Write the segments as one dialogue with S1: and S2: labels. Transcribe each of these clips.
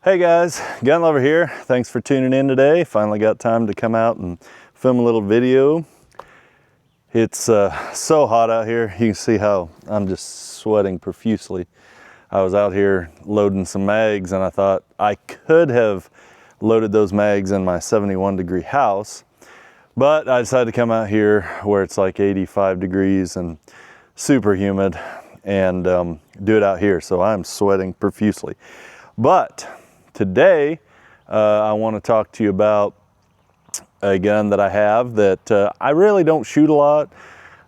S1: Hey guys, Gun Lover here. Thanks for tuning in today. Finally got time to come out and film a little video. It's so hot out here. You can see how I'm just sweating profusely. I was out here loading some mags and I thought I could have loaded those mags in my 71-degree house, but I decided to come out here where it's like 85 degrees and super humid and do it out here. So I'm sweating profusely. But today, I want to talk to you about a gun that I have that I really don't shoot a lot.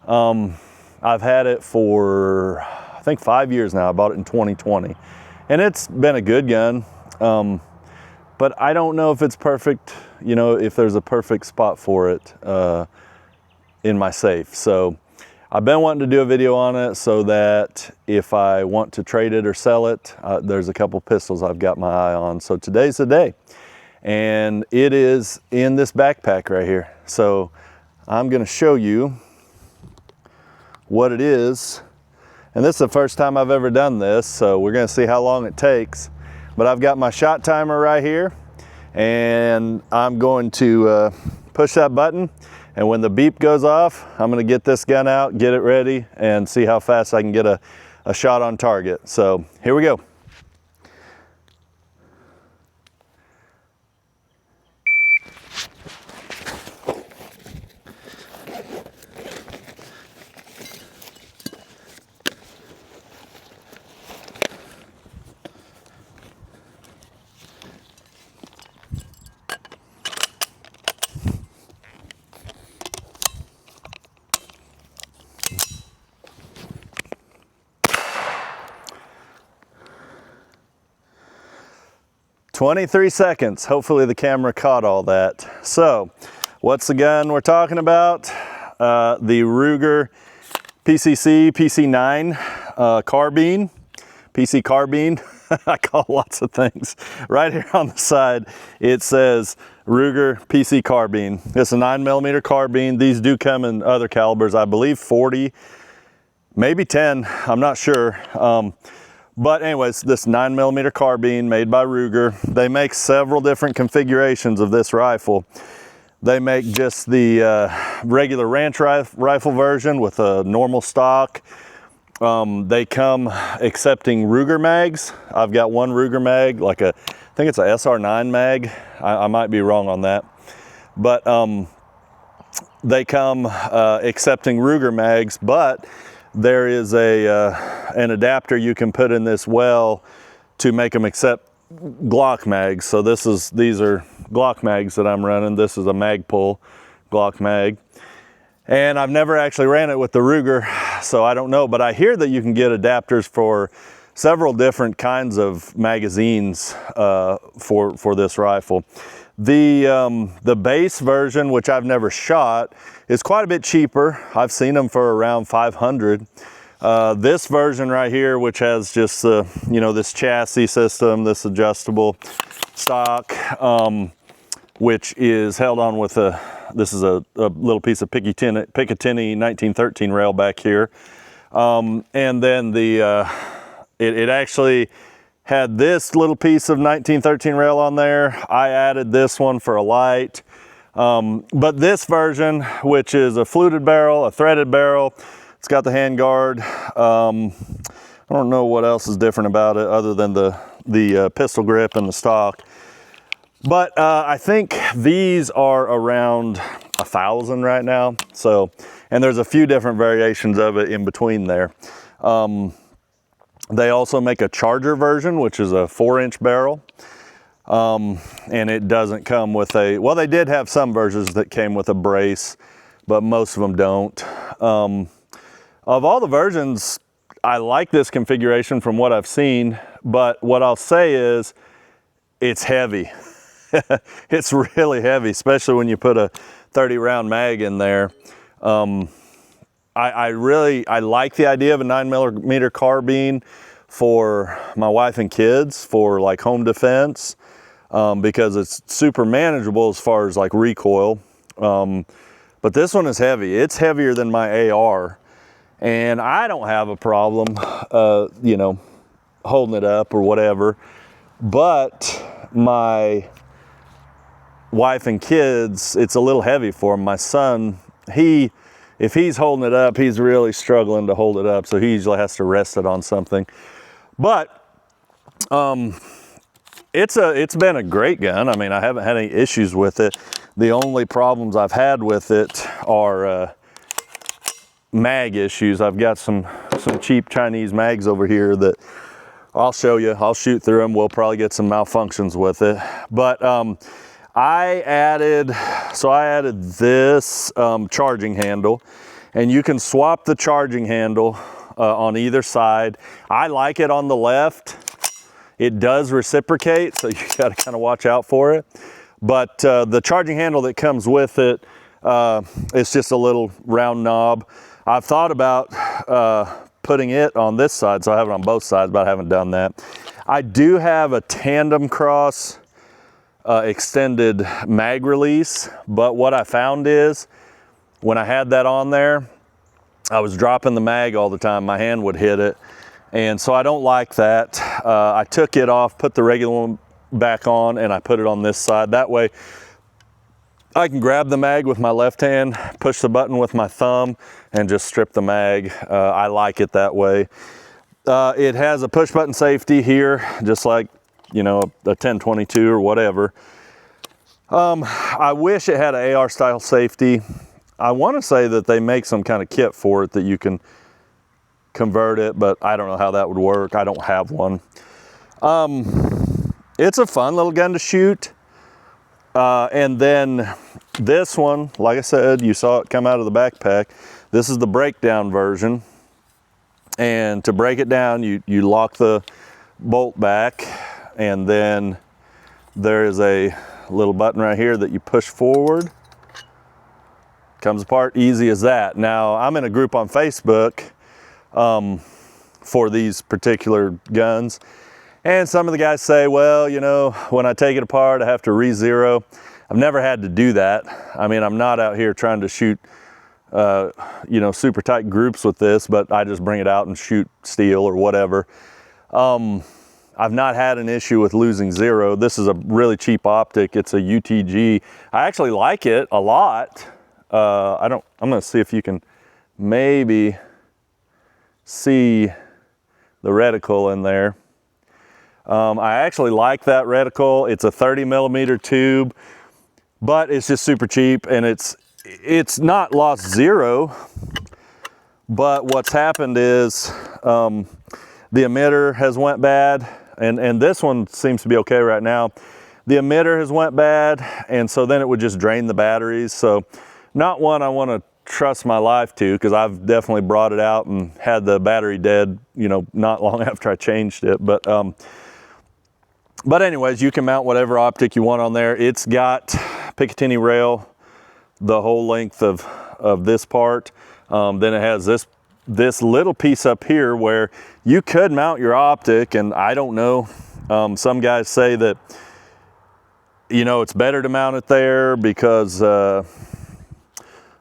S1: I've had it for, I think 5 years now. I bought it in 2020. And it's been a good gun, but I don't know if it's perfect, you know, if there's a perfect spot for it in my safe. So I've been wanting to do a video on it so that if I want to trade it or sell it, there's a couple pistols I've got my eye on. So today's the day. And it is in this backpack right here. So I'm gonna show you what it is. And this is the first time I've ever done this, so we're gonna see how long it takes. But I've got my shot timer right here, and I'm going to push that button. And when the beep goes off, I'm gonna get this gun out, get it ready, and see how fast I can get a shot on target. So here we go. "23 seconds. Hopefully the camera caught all that. So, what's the gun we're talking about? The Ruger PC9 carbine. PC carbine. I call lots of things. Right here on the side, it says Ruger PC carbine. It's a 9mm carbine. These do come in other calibers. I believe 40, maybe 10. I'm not sure. But anyways, this 9mm carbine made by Ruger. They make several different configurations of this rifle. They make just the regular ranch rifle version with a normal stock. They come accepting Ruger mags. I've got one Ruger mag, like I think it's a SR9 mag. I might be wrong on that. But they come accepting Ruger mags, but there is an adapter you can put in this well to make them accept Glock mags. So these are Glock mags that I'm running. This is a Magpul Glock mag. And I've never actually ran it with the Ruger, so I don't know, but I hear that you can get adapters for several different kinds of magazines for this rifle. The base version, which I've never shot, is quite a bit cheaper. I've seen them for around 500. This version right here, which has just this chassis system, this adjustable stock, which is held on with this is a little piece of Picatinny 1913 rail back here, and then it actually had this little piece of 1913 rail on there. I added this one for a light. But this version, which is a fluted barrel, a threaded barrel, it's got the hand guard. I don't know what else is different about it other than the pistol grip and the stock. But I think these are around 1,000 right now. So, and there's a few different variations of it in between there. They also make a Charger version, which is a 4-inch barrel. And it doesn't come with well, they did have some versions that came with a brace, but most of them don't. Of all the versions, I like this configuration from what I've seen, but what I'll say is it's heavy. It's really heavy, especially when you put a 30-round mag in there. I like the idea of a 9mm carbine for my wife and kids for like home defense, because it's super manageable as far as like recoil. But this one is heavy. It's heavier than my AR, and I don't have a problem, holding it up or whatever. but my wife and kids, it's a little heavy for them. My son, if he's holding it up, he's really struggling to hold it up, so he usually has to rest it on something. But it's been a great gun. I mean, I haven't had any issues with it. The only problems I've had with it are mag issues. I've got some cheap Chinese mags over here that I'll show you. I'll shoot through them. We'll probably get some malfunctions with it. But I added this charging handle, and you can swap the charging handle on either side. I like it on the left. It does reciprocate, so you gotta kind of watch out for it. But the charging handle that comes with it, it's just a little round knob. I've thought about putting it on this side, so I have it on both sides, but I haven't done that. I do have a tandem cross extended mag release, but what I found is when I had that on there, I was dropping the mag all the time. My hand would hit it, and so I don't like that. I took it off, put the regular one back on, and I put it on this side. That way I can grab the mag with my left hand, push the button with my thumb, and just strip the mag. I like it that way. It has a push button safety here, just like, you know, a 1022 or whatever. I wish it had an AR style safety. I want to say that they make some kind of kit for it that you can convert it, but I don't know how that would work. I don't have one. It's a fun little gun to shoot. And then this one, like I said, you saw it come out of the backpack. This is the breakdown version. And to break it down, you lock the bolt back, and then there is a little button right here that you push forward. Comes apart, easy as that. Now, I'm in a group on Facebook for these particular guns. And some of the guys say, well, you know, when I take it apart, I have to re-zero. I've never had to do that. I mean, I'm not out here trying to shoot, you know, super tight groups with this, but I just bring it out and shoot steel or whatever. I've not had an issue with losing zero. This is a really cheap optic. It's a UTG. I actually like it a lot. I'm gonna see if you can maybe see the reticle in there. I actually like that reticle. It's a 30 millimeter tube, but it's just super cheap, and it's not lost zero, but what's happened is the emitter has went bad, and this one seems to be okay right now. The emitter has went bad, and so then it would just drain the batteries. So not one I want to trust my life to, because I've definitely brought it out and had the battery dead, you know, not long after I changed it. But anyways, you can mount whatever optic you want on there. It's got Picatinny rail the whole length of this part. Then it has this little piece up here where you could mount your optic, and I don't know. Some guys say that, you know, it's better to mount it there because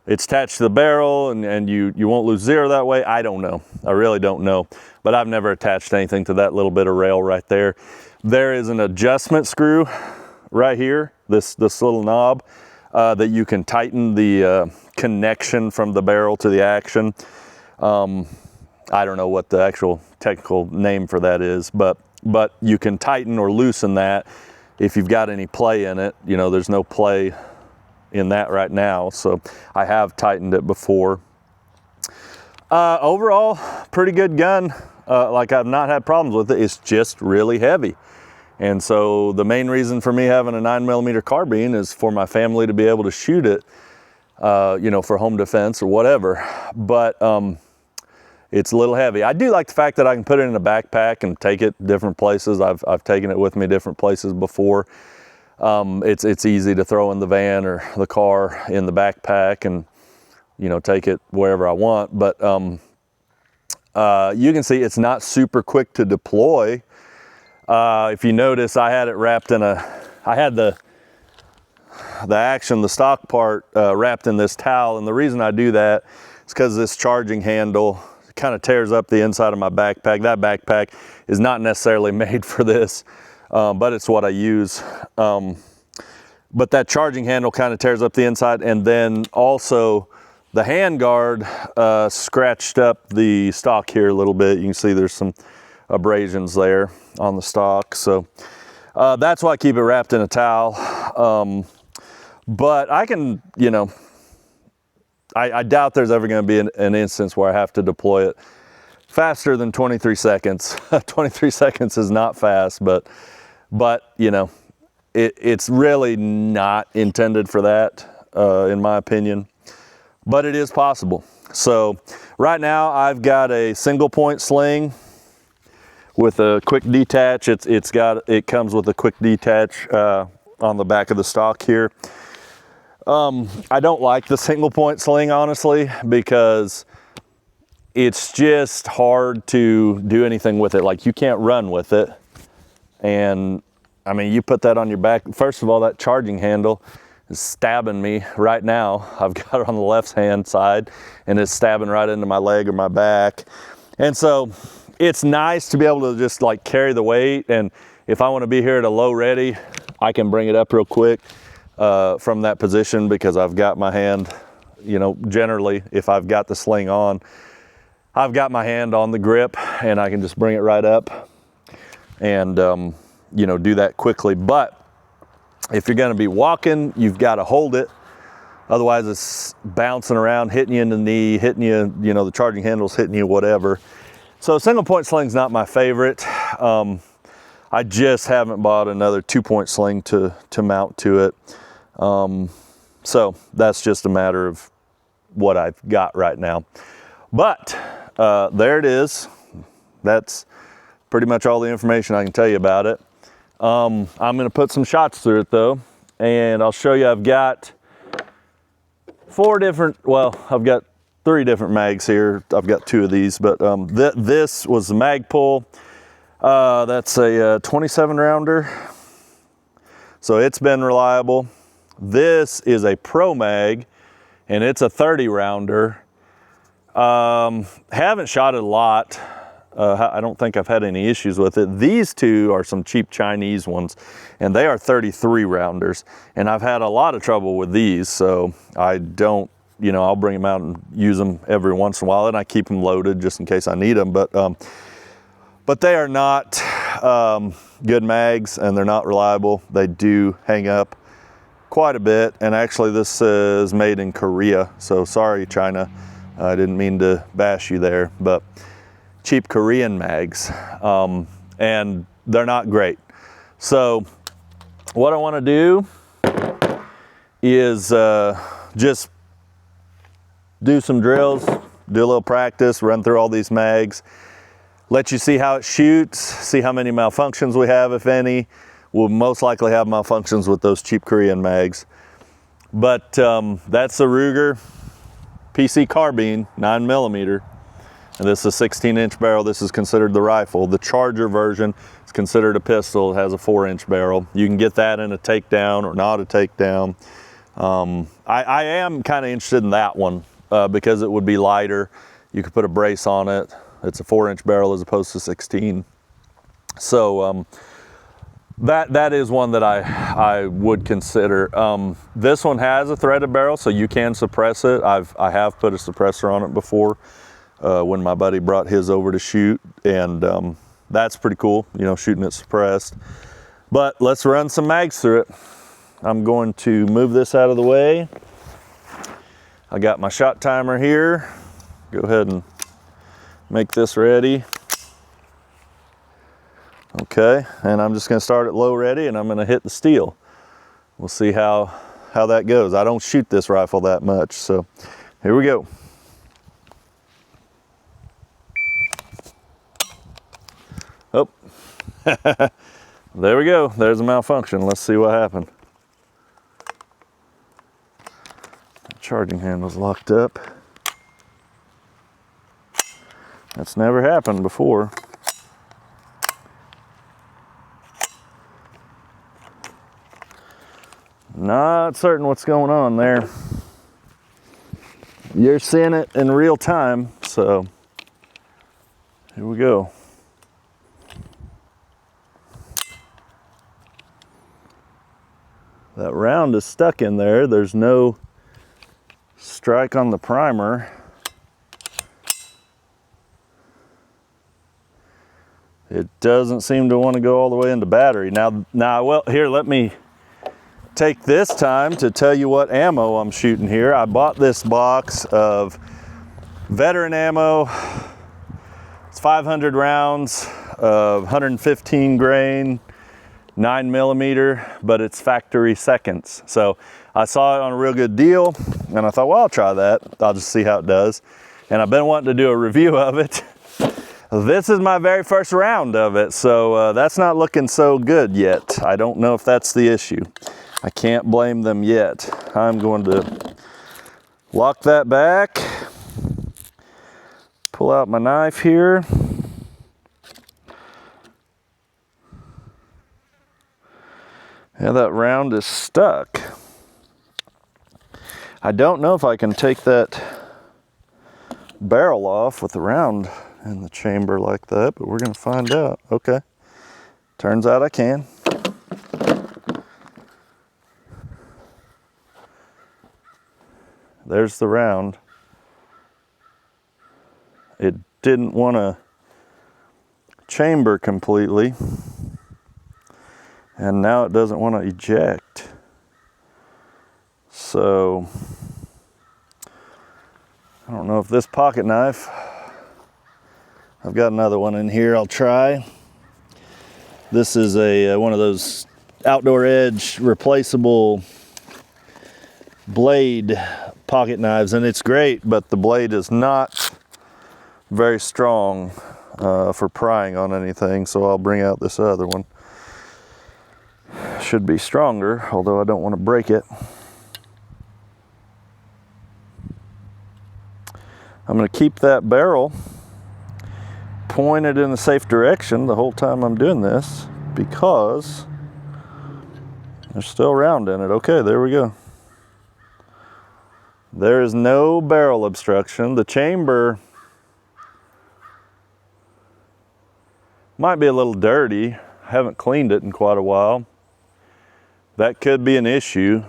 S1: it's attached to the barrel and you won't lose zero that way. I don't know. I really don't know. But I've never attached anything to that little bit of rail right there. There is an adjustment screw right here, this little knob, that you can tighten the connection from the barrel to the action. I don't know what the actual technical name for that is, but you can tighten or loosen that if you've got any play in it. You know, there's no play in that right now, so I have tightened it before. Overall, pretty good gun. Like, I've not had problems with it. It's just really heavy. And so the main reason for me having a 9mm carbine is for my family to be able to shoot it, you know, for home defense or whatever. But it's a little heavy. I do like the fact that I can put it in a backpack and take it different places. I've taken it with me different places before. It's easy to throw in the van or the car in the backpack and, you know, take it wherever I want. But you can see it's not super quick to deploy. If you notice, I had it wrapped in I had the stock part wrapped in this towel, and the reason I do that is because this charging handle kind of tears up the inside of my backpack. That backpack is not necessarily made for this. but it's what I use. But that charging handle kind of tears up the inside, and then also the hand guard scratched up the stock here a little bit. You can see there's some abrasions there on the stock. So that's why I keep it wrapped in a towel. But I can, you know, I doubt there's ever going to be an instance where I have to deploy it faster than 23 seconds. 23 seconds is not fast, but you know, it's really not intended for that, in my opinion, but it is possible. So right now I've got a single point sling with a quick detach. It comes with a quick detach on the back of the stock here. I don't like the single point sling, honestly, because it's just hard to do anything with it. Like, you can't run with it. And I mean, you put that on your back. First of all, that charging handle is stabbing me right now. I've got it on the left hand side and it's stabbing right into my leg or my back. And so it's nice to be able to just like carry the weight. And if I want to be here at a low ready, I can bring it up real quick from that position, because I've got my hand, you know, generally if I've got the sling on, I've got my hand on the grip and I can just bring it right up and you know, do that quickly. But if you're going to be walking, you've got to hold it. Otherwise it's bouncing around, hitting you in the knee, hitting you, you know, the charging handle's hitting you, whatever. So single point sling's not my favorite. I just haven't bought another 2-point sling to mount to it. So that's just a matter of what I've got right now. But there it is. That's pretty much all the information I can tell you about it. I'm going to put some shots through it though, and I'll show you. I've got I've got 3 different mags here. I've got 2 of these, but this was the Magpul. That's a 27 rounder, so it's been reliable. This is a Pro Mag, and it's a 30 rounder. Haven't shot it a lot. I don't think I've had any issues with it. These 2 are some cheap Chinese ones, and they are 33 rounders. And I've had a lot of trouble with these, so I don't, you know, I'll bring them out and use them every once in a while, and I keep them loaded just in case I need them. But they are not good mags, and they're not reliable. They do hang up quite a bit, and actually this is made in Korea, so sorry China, I didn't mean to bash you there, but cheap Korean mags, and they're not great. So what I want to do is just do some drills, do a little practice, run through all these mags, let you see how it shoots, see how many malfunctions we have, if any. We'll most likely have malfunctions with those cheap Korean mags. But that's the Ruger PC Carbine 9mm. And this is a 16-inch barrel. This is considered the rifle. The Charger version is considered a pistol. It has a 4-inch barrel. You can get that in a takedown or not a takedown. I am kind of interested in that one because it would be lighter. You could put a brace on it. It's a 4-inch barrel as opposed to 16. So that is one that I would consider. This one has a threaded barrel, so you can suppress it. I have put a suppressor on it before. When my buddy brought his over to shoot, and that's pretty cool, you know, shooting it suppressed. But let's run some mags through it. I'm going to move this out of the way. I got my shot timer here. Go ahead and make this ready. Okay, and I'm just going to start at low ready, and I'm going to hit the steel. We'll see how that goes. I don't shoot this rifle that much, so here we go. Oh, there we go. There's a malfunction. Let's see what happened. The charging handle's locked up. That's never happened before. Not certain what's going on there. You're seeing it in real time, so here we go. That round is stuck in there. There's no strike on the primer. It doesn't seem to want to go all the way into battery. Now, well, here, let me take this time to tell you what ammo I'm shooting here. I bought this box of veteran ammo. It's 500 rounds of 115 grain, 9mm, but it's factory seconds. So I saw it on a real good deal, and I thought, well, I'll try that. I'll just see how it does. And I've been wanting to do a review of it. This is my very first round of it, so that's not looking so good yet. I don't know if that's the issue. I can't blame them yet. I'm going to lock that back, pull out my knife here. Yeah, that round is stuck. I don't know if I can take that barrel off with the round in the chamber like that, but we're gonna find out. Okay, turns out I can. There's the round. It didn't want to chamber completely, and now it doesn't want to eject. So I don't know if this pocket knife, I've got another one in here I'll try. This is a one of those Outdoor Edge replaceable blade pocket knives, and it's great, but the blade is not very strong for prying on anything, so I'll bring out this other one. Should be stronger, although I don't want to break it. I'm going to keep that barrel pointed in a safe direction the whole time I'm doing this, because there's still round in it. Okay, there we go. There is no barrel obstruction. The chamber might be a little dirty. I haven't cleaned it in quite a while. That could be an issue.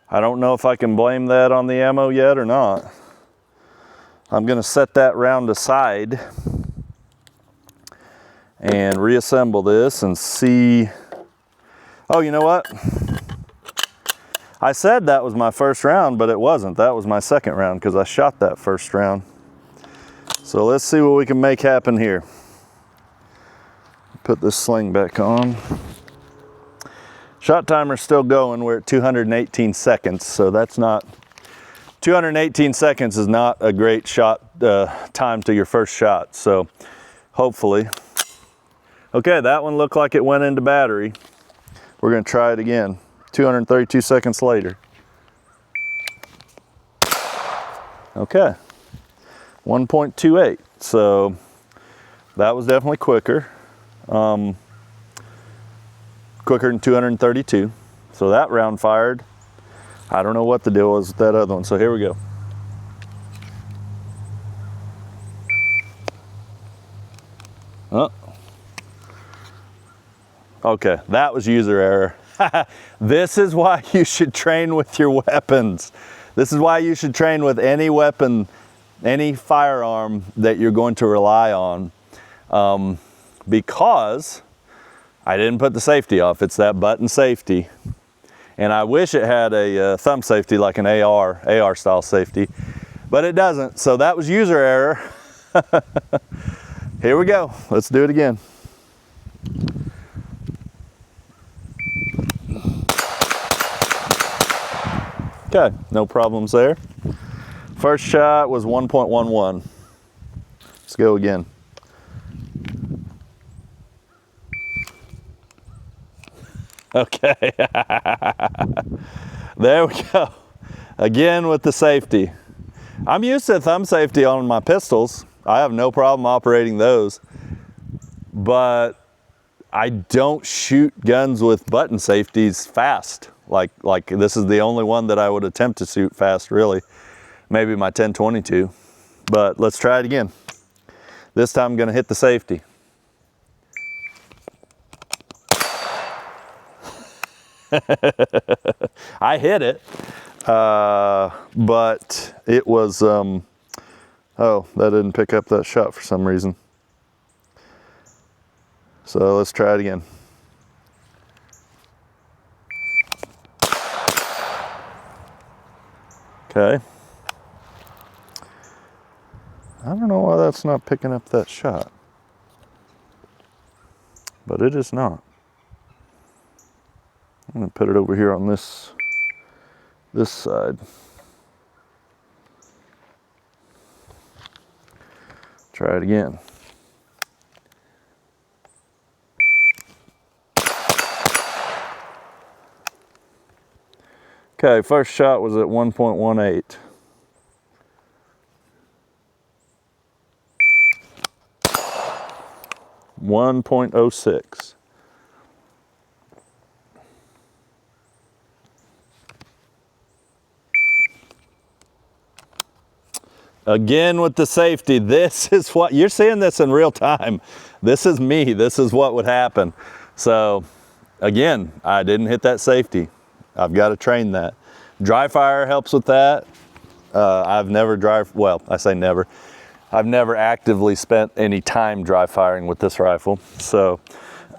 S1: I don't know if I can blame that on the ammo yet or not. I'm going to set that round aside and reassemble this and see. Oh, you know what? I said that was my first round, but it wasn't. That was my second round because I shot that first round. So let's see what we can make happen here. Put this sling back on. Shot timer's still going. We're at 218 seconds, so that's not, 218 seconds is not a great shot time to your first shot, so hopefully. Okay, that one looked like it went into battery. We're gonna try it again, 232 seconds later. Okay, 1.28, so that was definitely quicker. Quicker than 232. So that round fired. I don't know what the deal was with that other one. So here we go. Oh. Okay, that was user error. This is why you should train with your weapons. This is why you should train with any weapon, any firearm that you're going to rely on. Because I didn't put the safety off. It's that button safety. And I wish it had a thumb safety like an AR style safety, but it doesn't. So that was user error. Here we go. Let's do it again. Okay, no problems there. First shot was 1.11. Let's go again. Okay, there we go. Again with the safety. I'm used to thumb safety on my pistols. I have no problem operating those, but I don't shoot guns with button safeties fast. Like this is the only one that I would attempt to shoot fast, really. Maybe my 10-22, but let's try it again. This time I'm gonna hit the safety. I hit it, but it was, oh, that didn't pick up that shot for some reason. So let's try it again. Okay. I don't know why that's not picking up that shot, but it is not. I'm gonna put it over here on this side. Try it again. Okay, first shot was at 1.18. .06. Again with the safety, this is what, you're seeing this in real time. This is me, this is what would happen. So again, I didn't hit that safety. I've got to train that. Dry fire helps with that. I've never well, I say never. I've never actively spent any time dry firing with this rifle. So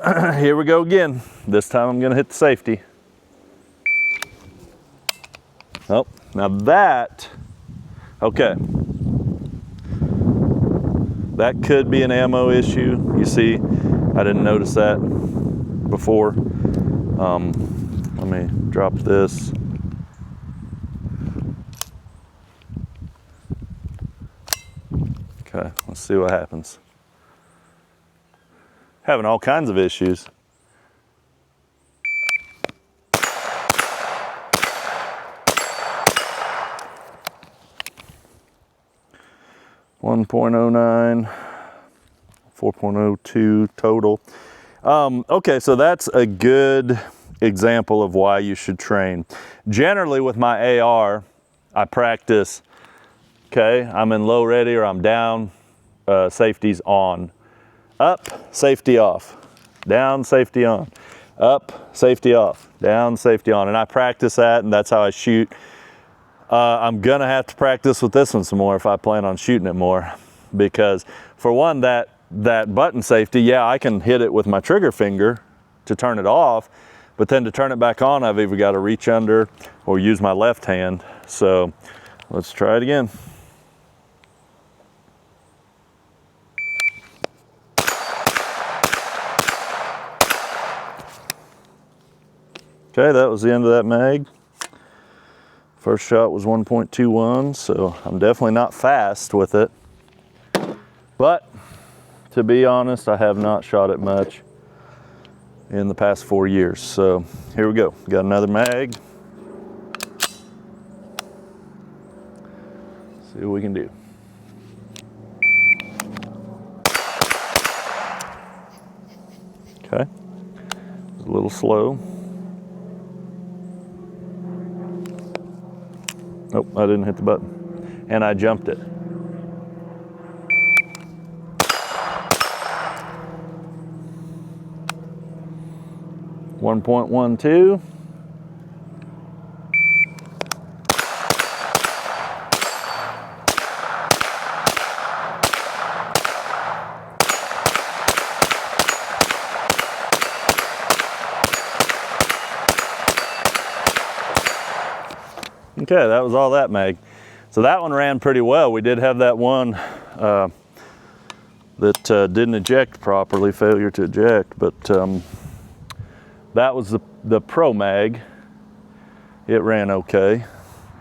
S1: here we go again. This time I'm gonna hit the safety. Oh, now that, okay. That could be an ammo issue. You see, I didn't notice that before. Let me drop this. Okay, let's see what happens. Having all kinds of issues. .09, 4.02 total. Okay, so that's a good example of why you should train. Generally with my AR, I practice, okay, I'm in low ready or I'm down, safety's on. Up, safety off. Down, safety on. Up, safety off. Down, safety on. And I practice that, and that's how I shoot. I'm gonna have to practice with this one some more if I plan on shooting it more, because for one, that button safety, yeah, I can hit it with my trigger finger to turn it off, but then to turn it back on, I've either got to reach under or use my left hand. So let's try it again. Okay, that was the end of that mag. First shot was 1.21, so I'm definitely not fast with it. But to be honest, I have not shot it much in the past 4 years. So here we go. Got another mag. See what we can do. Okay, it's a little slow. Nope, I didn't hit the button. And I jumped it. .12. Okay, that was all that mag. So that one ran pretty well. We did have that one that didn't eject properly, failure to eject, but that was the Pro mag. It ran okay.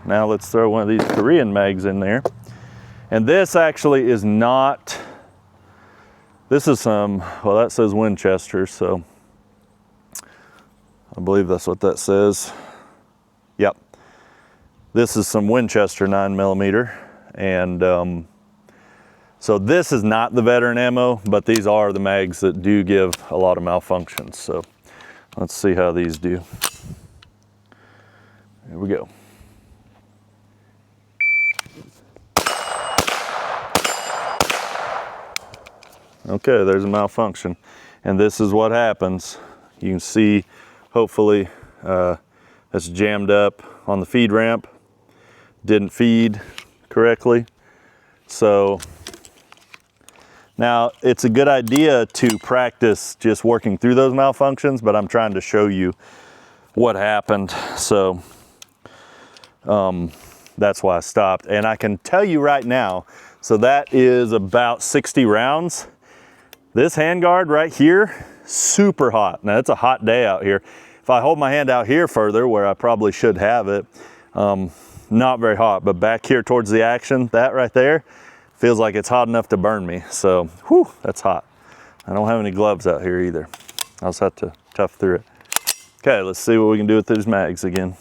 S1: Now let's throw one of these Korean mags in there. And this actually is not, this is some, well, that says Winchester, so I believe that's what that says. Yep. This is some Winchester 9mm, and so this is not the veteran ammo, but these are the mags that do give a lot of malfunctions. So let's see how these do. Here we go. Okay, there's a malfunction, and this is what happens. You can see, hopefully, that's jammed up on the feed ramp. Didn't feed correctly. So now it's a good idea to practice just working through those malfunctions, but I'm trying to show you what happened. So that's why I stopped. And I can tell you right now, so that is about 60 rounds. This handguard right here, super hot. Now it's a hot day out here. If I hold my hand out here further, where I probably should have it, not very hot, but back here towards the action, that right there, feels like it's hot enough to burn me. So, whew, that's hot. I don't have any gloves out here either. I'll just have to tough through it. Okay, let's see what we can do with these mags again.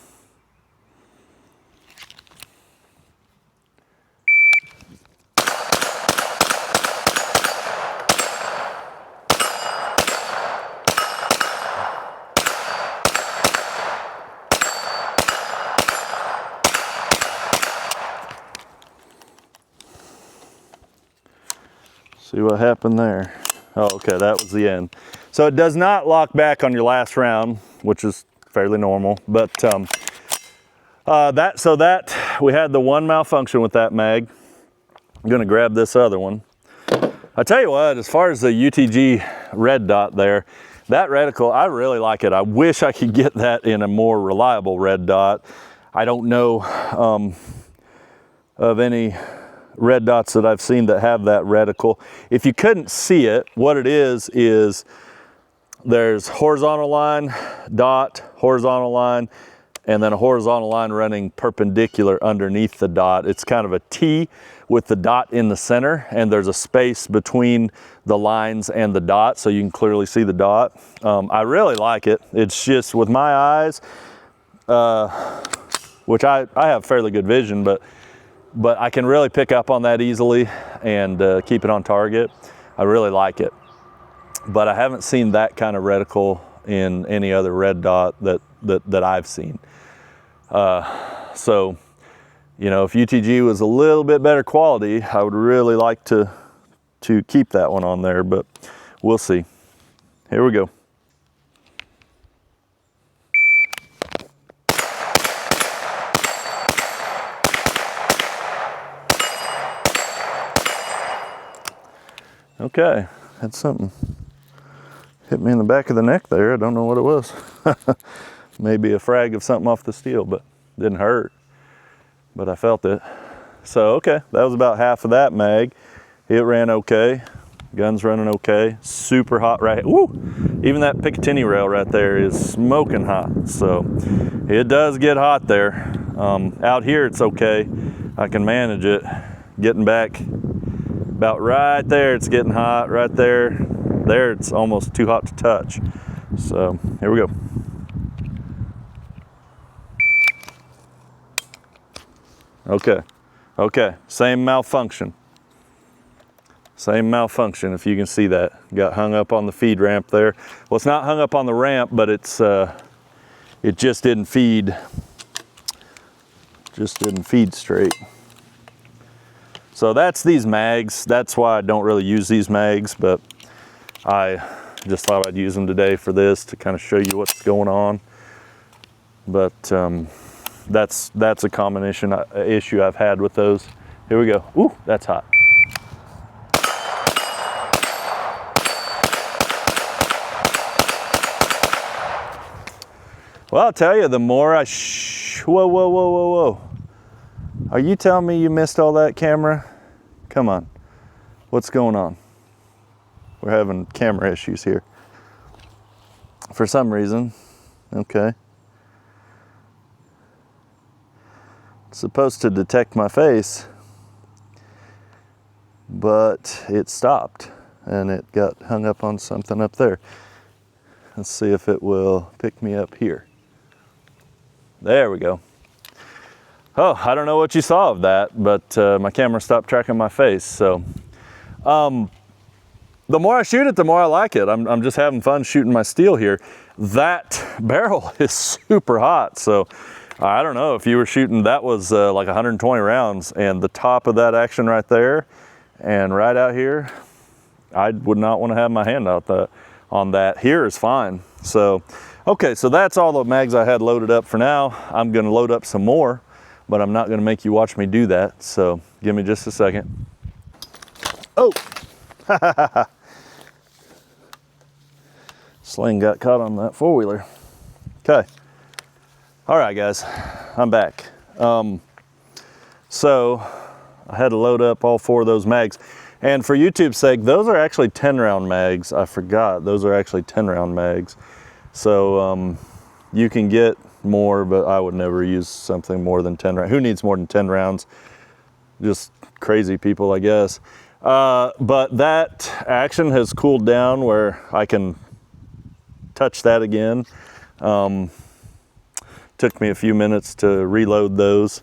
S1: See what happened there. Oh, okay, that was the end. So it does not lock back on your last round, which is fairly normal. But we had the one malfunction with that mag. I'm gonna grab this other one. I tell you what, as far as the UTG red dot there, that reticle, I really like it. I wish I could get that in a more reliable red dot. I don't know of any red dots that I've seen that have that reticle. If you couldn't see it, what it is there's horizontal line, dot, horizontal line, and then a horizontal line running perpendicular underneath the dot. It's kind of a T with the dot in the center, and there's a space between the lines and the dot, so you can clearly see the dot. I really like it. It's just with my eyes, which I have fairly good vision, but I can really pick up on that easily and keep it on target. I really like it. But I haven't seen that kind of reticle in any other red dot that I've seen. So, you know, if UTG was a little bit better quality, I would really like to keep that one on there, but we'll see. Here we go. Okay, that's something. Hit me in the back of the neck there. I don't know what it was. Maybe a frag of something off the steel, but didn't hurt. But I felt it. So, okay, that was about half of that mag. It ran okay. Gun's running okay. Super hot right here. Woo! Even that Picatinny rail right there is smoking hot. So, it does get hot there. Out here, it's okay. I can manage it. Getting back about right there, it's getting hot. Right there, it's almost too hot to touch. So here we go. Okay, same malfunction. Same malfunction, if you can see that. Got hung up on the feed ramp there. Well, it's not hung up on the ramp, but it just didn't feed. Just didn't feed straight. So that's these mags. That's why I don't really use these mags, but I just thought I'd use them today for this to kind of show you what's going on. But that's a common issue I've had with those. Here we go. Ooh, that's hot. Well, I'll tell you, the more I whoa. Are you telling me you missed all that, camera? Come on. What's going on? We're having camera issues here. For some reason. Okay. It's supposed to detect my face, but it stopped and it got hung up on something up there. Let's see if it will pick me up here. There we go. Oh, I don't know what you saw of that, but my camera stopped tracking my face. So the more I shoot it, the more I like it. I'm just having fun shooting my steel here. That barrel is super hot. So I don't know if you were shooting, that was like 120 rounds, and the top of that action right there and right out here, I would not want to have my hand out on that. Here is fine. So, okay, so that's all the mags I had loaded up for now. I'm gonna load up some more, but I'm not gonna make you watch me do that. So give me just a second. Oh, sling got caught on that four-wheeler. Okay, all right guys, I'm back. So I had to load up all 4 of those mags. And for YouTube's sake, those are actually 10-round mags. I forgot, those are actually 10-round mags. So you can get more, but I would never use something more than 10 rounds. Who needs more than 10 rounds? Just crazy people, I guess. But that action has cooled down where I can touch that again. Took me a few minutes to reload those.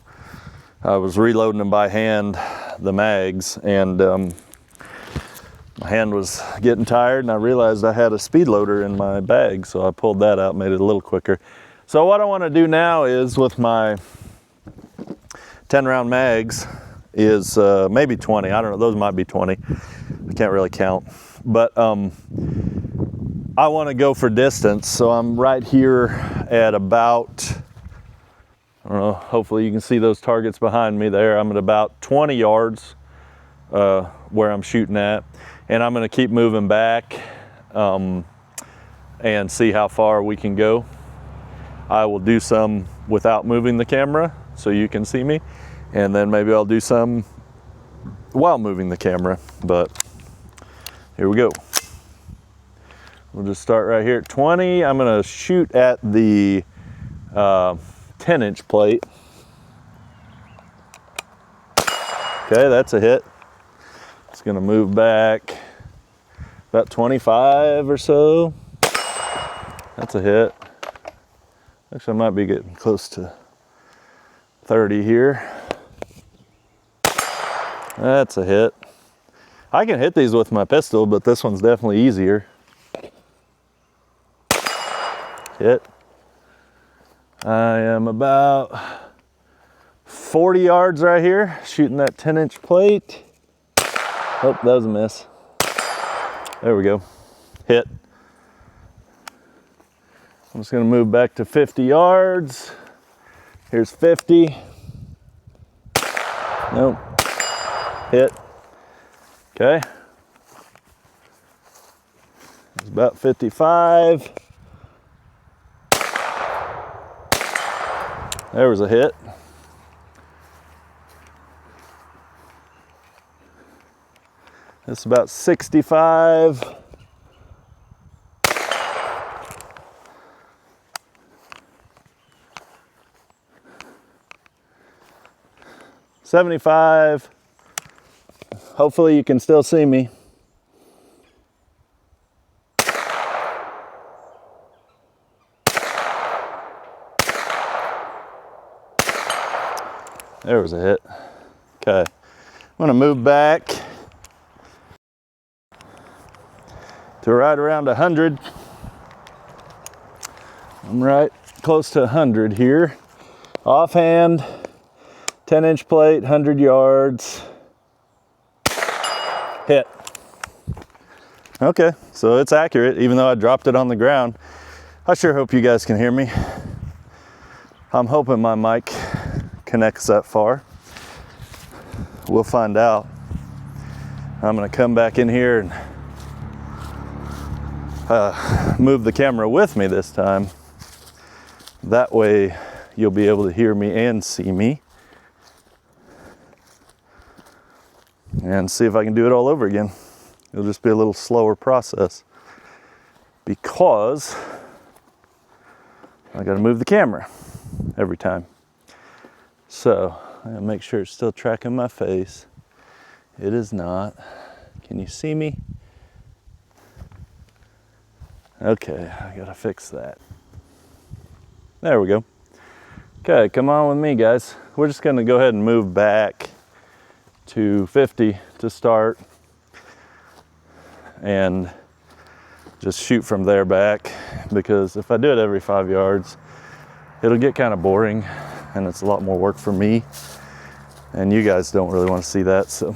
S1: I was reloading them by hand, the mags, and my hand was getting tired, and I realized I had a speed loader in my bag, so I pulled that out, made it a little quicker. So what I want to do now is, with my 10-round mags, is maybe 20. I don't know, those might be 20. I can't really count. But I want to go for distance, so I'm right here at about, I don't know, hopefully you can see those targets behind me there. I'm at about 20 yards where I'm shooting at. And I'm gonna keep moving back and see how far we can go. I will do some without moving the camera so you can see me. And then maybe I'll do some while moving the camera, but here we go. We'll just start right here at 20. I'm gonna shoot at the 10-inch plate. Okay, that's a hit. It's gonna move back about 25 or so. That's a hit. Actually, I might be getting close to 30 here. That's a hit. I can hit these with my pistol, but this one's definitely easier. Hit. I am about 40 yards right here, shooting that 10-inch plate. Oh, that was a miss. There we go. Hit. I'm just gonna move back to 50 yards. Here's 50. Nope. Hit. Okay. It's about 55. There was a hit. It's about 65. $75. Hopefully you can still see me. There was a hit. Okay, I'm gonna move back to right around 100. I'm right close to 100 here. Offhand, 10-inch plate, 100 yards. Hit. Okay, so it's accurate, even though I dropped it on the ground. I sure hope you guys can hear me. I'm hoping my mic connects that far. We'll find out. I'm gonna come back in here and move the camera with me this time. That way you'll be able to hear me and see me. And see if I can do it all over again. It'll just be a little slower process because I gotta move the camera every time. So I'm gonna make sure it's still tracking my face. It is not. Can you see me? Okay, I gotta fix that. There we go. Okay, come on with me, guys. We're just gonna go ahead and move back to 50 to start and just shoot from there back, because if I do it every 5 yards, it'll get kind of boring and it's a lot more work for me, and you guys don't really want to see that. So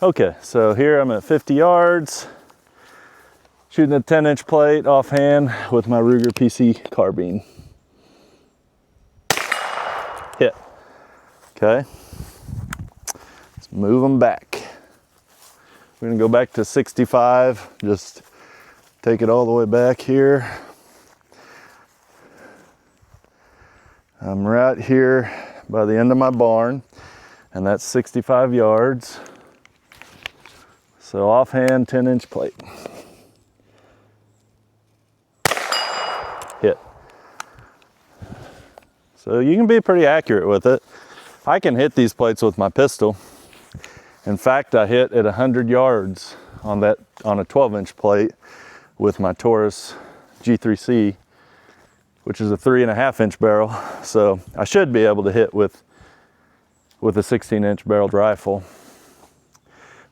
S1: okay, so here I'm at 50 yards. Shooting a 10-inch plate offhand with my Ruger PC Carbine. Hit. Okay. Let's move them back. We're gonna go back to 65. Just take it all the way back here. I'm right here by the end of my barn, and that's 65 yards. So offhand, 10-inch plate. Hit. So you can be pretty accurate with it. I can hit these plates with my pistol. In fact, I hit at 100 yards on a 12-inch plate with my Taurus G3C, which is a 3.5-inch barrel. So I should be able to hit with a 16-inch barreled rifle.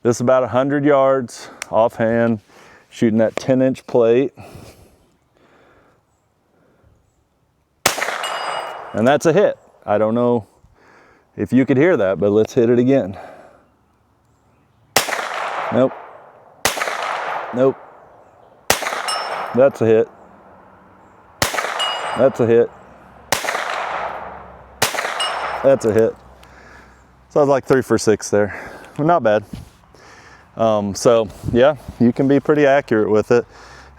S1: This is about 100 yards offhand, shooting that 10-inch plate. And that's a hit. I don't know if you could hear that, but let's hit it again. Nope. Nope. That's a hit. That's a hit. That's a hit. So I was like 3 for 6 there. Not bad. So yeah, you can be pretty accurate with it.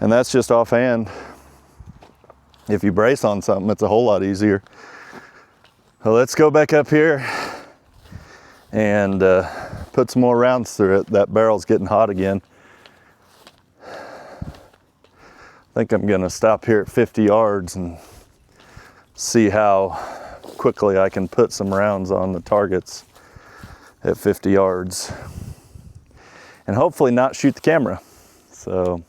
S1: And that's just offhand. If you brace on something, it's a whole lot easier. So let's go back up here and put some more rounds through it. That barrel's getting hot again. I think I'm gonna stop here at 50 yards and see how quickly I can put some rounds on the targets at 50 yards. And hopefully not shoot the camera. So.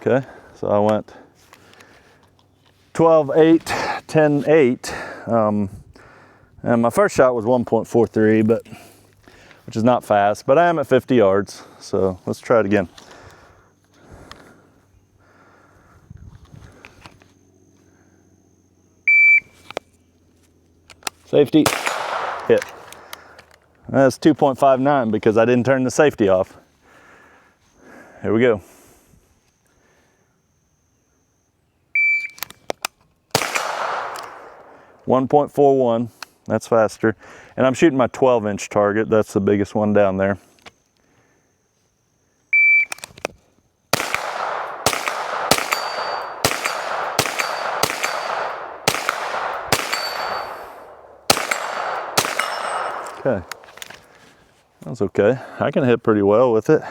S1: Okay, so I went 12-8, 10-8, and my first shot was 1.43, but which is not fast, but I am at 50 yards, so let's try it again. Safety, hit. That's 2.59 because I didn't turn the safety off. Here we go. .41, that's faster. And I'm shooting my 12-inch target. That's the biggest one down there. Okay, that's okay. I can hit pretty well with it.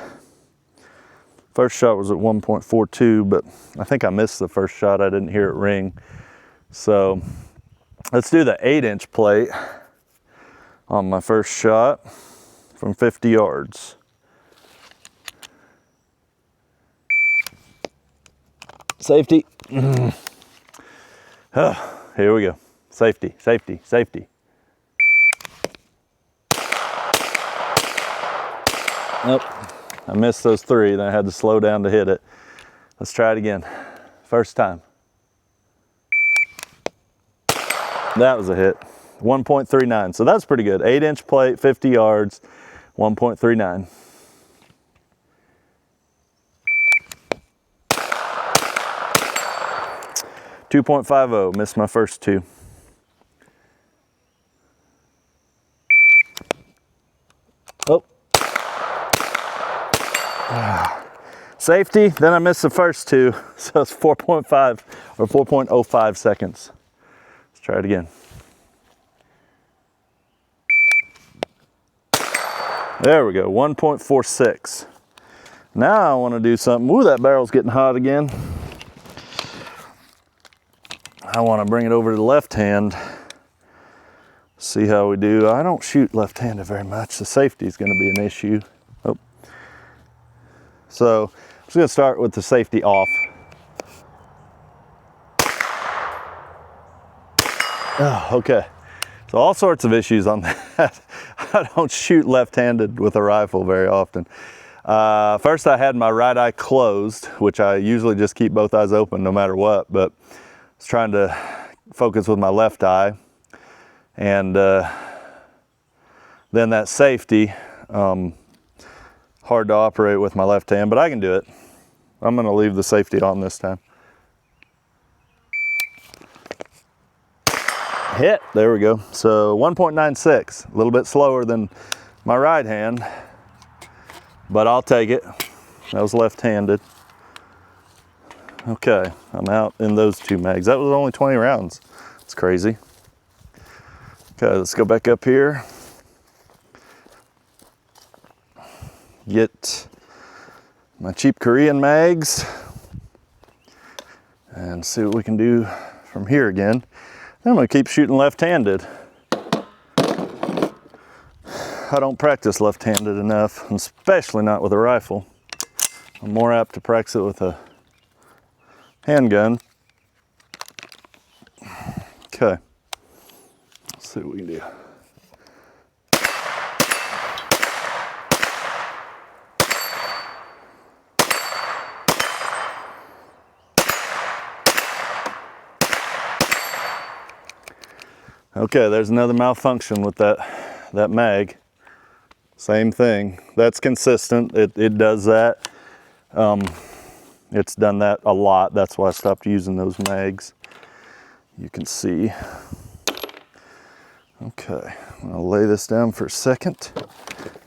S1: First shot was at 1.42, but I think I missed the first shot. I didn't hear it ring. So let's do the 8-inch plate on my first shot from 50 yards. Safety. Oh, here we go. Safety, safety, safety. Nope, I missed those 3, then I had to slow down to hit it. Let's try it again. First time. That was a hit. 1.39, so that's pretty good. 8-inch plate, 50 yards, 1.39. .50, missed my first 2. Oh. Safety, then I missed the first 2, so it's 4.5 or 4.05 seconds. Let's try it again. There we go, 1.46. Now I want to do something. Ooh, that barrel's getting hot again. I want to bring it over to the left hand. See how we do. I don't shoot left-handed very much. The safety is going to be an issue. Oh. So I'm just going to start with the safety off. Oh, okay. So all sorts of issues on that. I don't shoot left-handed with a rifle very often. First I had my right eye closed, which I usually just keep both eyes open no matter what, but I was trying to focus with my left eye. And then that safety, hard to operate with my left hand, but I can do it. I'm gonna leave the safety on this time. Hit, there we go. So 1.96, a little bit slower than my right hand, but I'll take it. That was left-handed. Okay, I'm out in those 2 mags. That was only 20 rounds. It's crazy. Okay, let's go back up here. Get my cheap Korean mags and see what we can do from here again. I'm gonna keep shooting left-handed. I don't practice left-handed enough, especially not with a rifle. I'm more apt to practice it with a handgun. Okay, let's see what we can do. Okay, there's another malfunction with that mag. Same thing. That's consistent. It does that. It's done that a lot. That's why I stopped using those mags. You can see. Okay, I'm gonna lay this down for a second.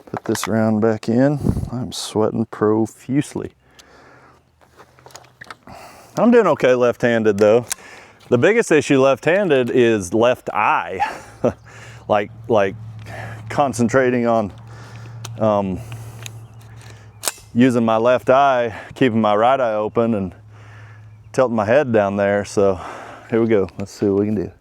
S1: Put this round back in. I'm sweating profusely. I'm doing okay left-handed though. The biggest issue left-handed is left eye. like concentrating on using my left eye, keeping my right eye open and tilting my head down there. So here we go. Let's see what we can do.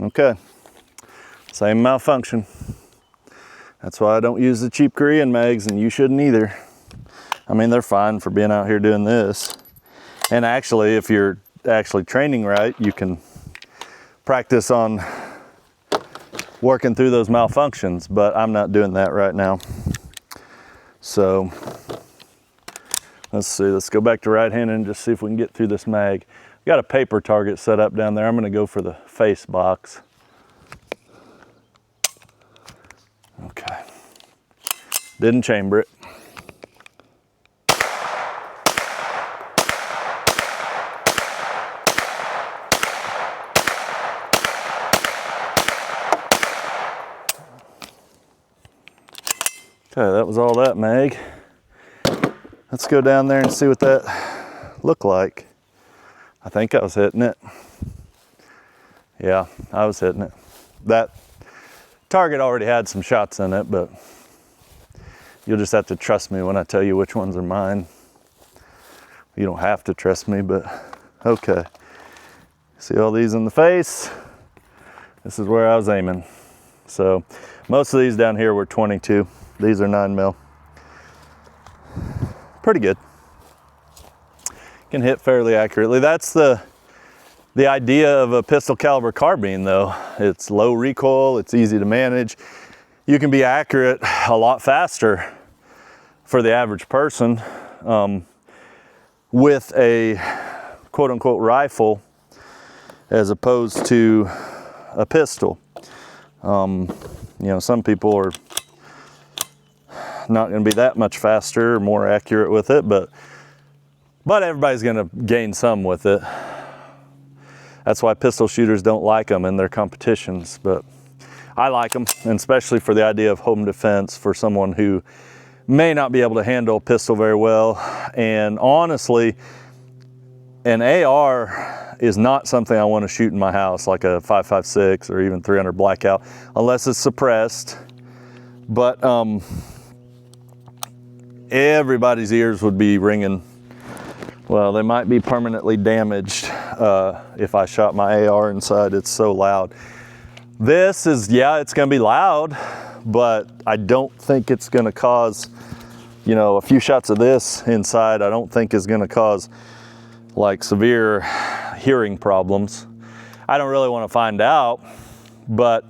S1: Okay. Same malfunction. That's why I don't use the cheap Korean mags, and you shouldn't either. I mean, they're fine for being out here doing this. And actually, if you're actually training right, you can practice on working through those malfunctions, but I'm not doing that right now. So let's see, let's go back to right-handed and just see if we can get through this mag. Got a paper target set up down there. I'm gonna go for the face box. Okay, didn't chamber it. Okay, that was all that mag. Let's go down there and see what that looked like. I think I was hitting it. Yeah, I was hitting it. That target already had some shots in it, but you'll just have to trust me when I tell you which ones are mine. You don't have to trust me, but okay. See all these in the face? This is where I was aiming. So most of these down here were 22. These are 9mm. Pretty good. Can hit fairly accurately. That's the idea of a pistol caliber carbine though. It's low recoil, it's easy to manage. You can be accurate a lot faster for the average person with a quote unquote rifle as opposed to a pistol. You know, some people are not going to be that much faster or more accurate with it, but everybody's going to gain some with it. That's why pistol shooters don't like them in their competitions, but I like them, and especially for the idea of home defense for someone who may not be able to handle a pistol very well. And honestly, an AR is not something I want to shoot in my house, like a 5.56 or even 300 blackout, unless it's suppressed. But everybody's ears would be ringing. Well, they might be permanently damaged if I shot my AR inside. It's so loud. This is, yeah, it's gonna be loud, but I don't think it's gonna cause you know, a few shots of this inside I don't think is gonna cause like severe hearing problems. I don't really want to find out, but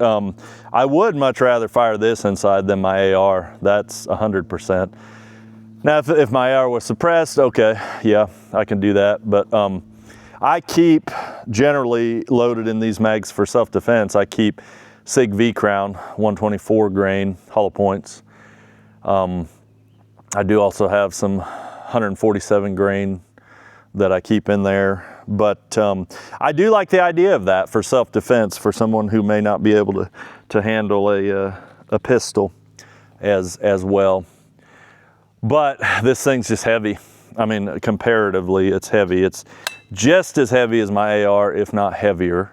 S1: I would much rather fire this inside than my AR. That's 100%. Now, if my AR was suppressed, okay, yeah, I can do that. But I keep generally loaded in these mags for self-defense. I keep SIG V-Crown 124 grain hollow points. I do also have some 147 grain that I keep in there, but I do like the idea of that for self-defense for someone who may not be able to handle a pistol as well. But this thing's just heavy. I mean, comparatively, it's heavy. It's just as heavy as my AR, if not heavier.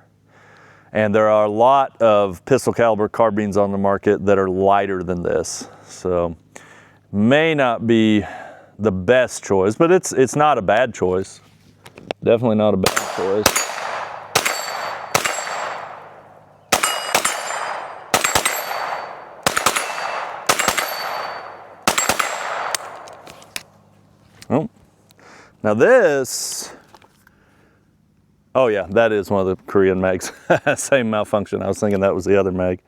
S1: And there are a lot of pistol caliber carbines on the market that are lighter than this. So may not be the best choice, but it's not a bad choice. Definitely not a bad choice. Oh, now this, oh yeah, that is one of the Korean mags. Same malfunction. I was thinking that was the other mag,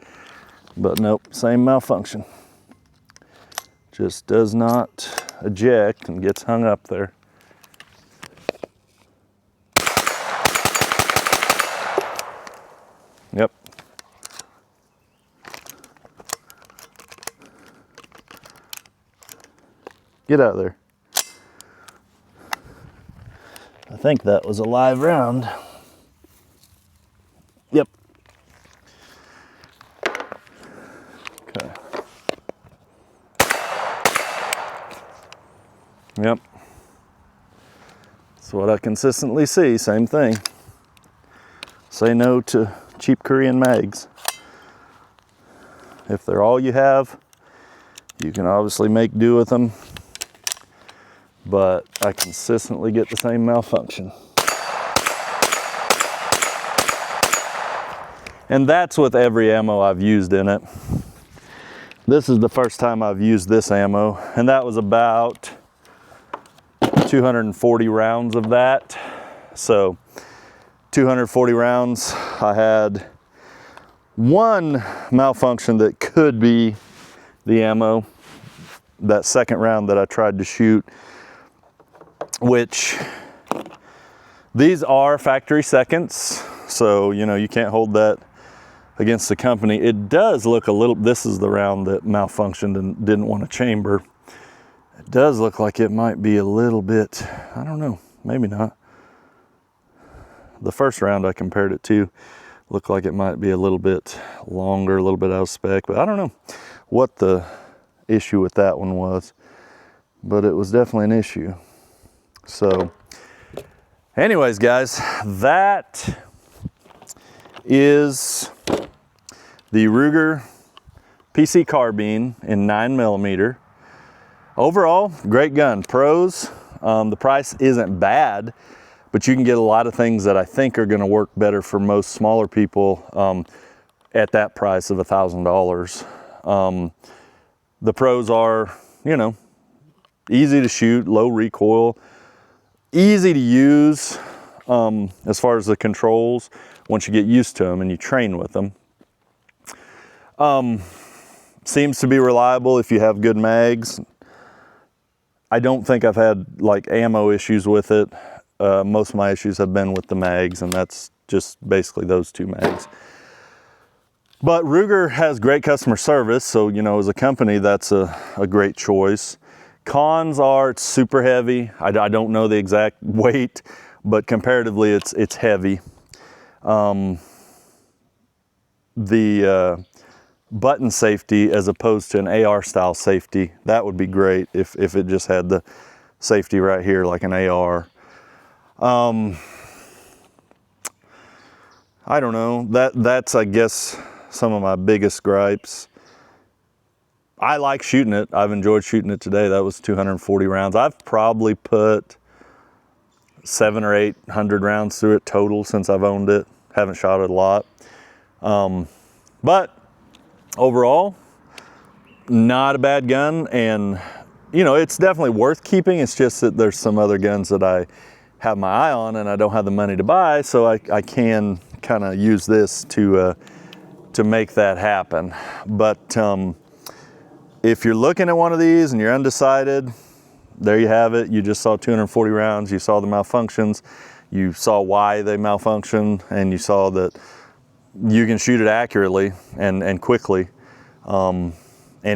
S1: but nope, same malfunction. Just does not eject and gets hung up there. Yep. Get out of there. I think that was a live round. Yep. Okay. Yep. That's what I consistently see, same thing. Say no to cheap Korean mags. If they're all you have, you can obviously make do with them, but I consistently get the same malfunction. And that's with every ammo I've used in it. This is the first time I've used this ammo, and that was about 240 rounds of that. So 240 rounds, I had one malfunction that could be the ammo. That second round that I tried to shoot, which these are factory seconds, so you know you can't hold that against the company. It does look a little, this is the round that malfunctioned and didn't want to chamber. It does look like it might be a little bit, I don't know, maybe not. The first round I compared it to looked like it might be a little bit longer, a little bit out of spec, but I don't know what the issue with that one was, but it was definitely an issue. So anyways, guys, that is the Ruger PC Carbine in 9mm. Overall, great gun. Pros, the price isn't bad, but you can get a lot of things that I think are gonna work better for most smaller people at that price of $1,000. The pros are, you know, easy to shoot, low recoil, easy to use as far as the controls once you get used to them and you train with them. Seems to be reliable if you have good mags. I don't think I've had like ammo issues with it. Most of my issues have been with the mags, and that's just basically those two mags. But Ruger has great customer service, so you know, as a company, that's a great choice. Cons are it's super heavy. I don't know the exact weight, but comparatively it's heavy. The button safety as opposed to an AR style safety, that would be great if it just had the safety right here like an AR. I don't know, that's I guess some of my biggest gripes. I like shooting it. I've enjoyed shooting it today. That was 240 rounds. I've probably put 700 or 800 rounds through it total since I've owned it. Haven't shot it a lot. But overall, not a bad gun, and you know, it's definitely worth keeping. It's just that there's some other guns that I have my eye on and I don't have the money to buy, so I can kind of use this to make that happen. But if you're looking at one of these and you're undecided, there you have it. You just saw 240 rounds, you saw the malfunctions, you saw why they malfunctioned, and you saw that you can shoot it accurately and quickly. And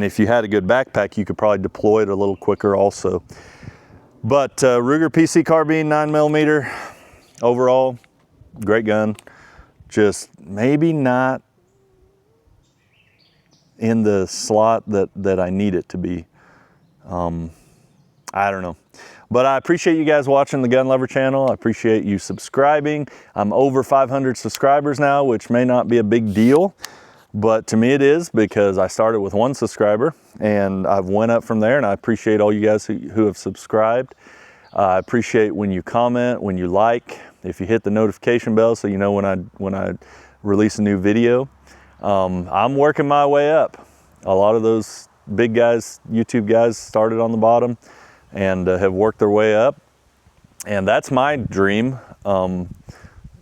S1: if you had a good backpack, you could probably deploy it a little quicker also. But Ruger PC Carbine 9mm, overall, great gun. Just maybe not in the slot that I need it to be. I don't know. But I appreciate you guys watching the Gun Lover channel. I appreciate you subscribing. I'm over 500 subscribers now, which may not be a big deal, but to me it is, because I started with 1 subscriber and I've went up from there, and I appreciate all you guys who have subscribed. I appreciate when you comment, when you like, if you hit the notification bell so you know when I release a new video. I'm working my way up. A lot of those big guys, YouTube guys, started on the bottom and have worked their way up, and that's my dream.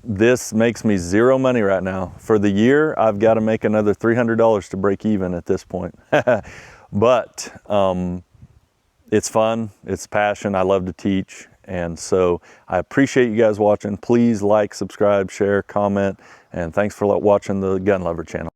S1: This makes me 0 money right now. For the year, I've got to make another $300 to break even at this point. But it's fun, it's passion, I love to teach, and so I appreciate you guys watching. Please like, subscribe, share, comment, and thanks for watching the Gun Lover channel.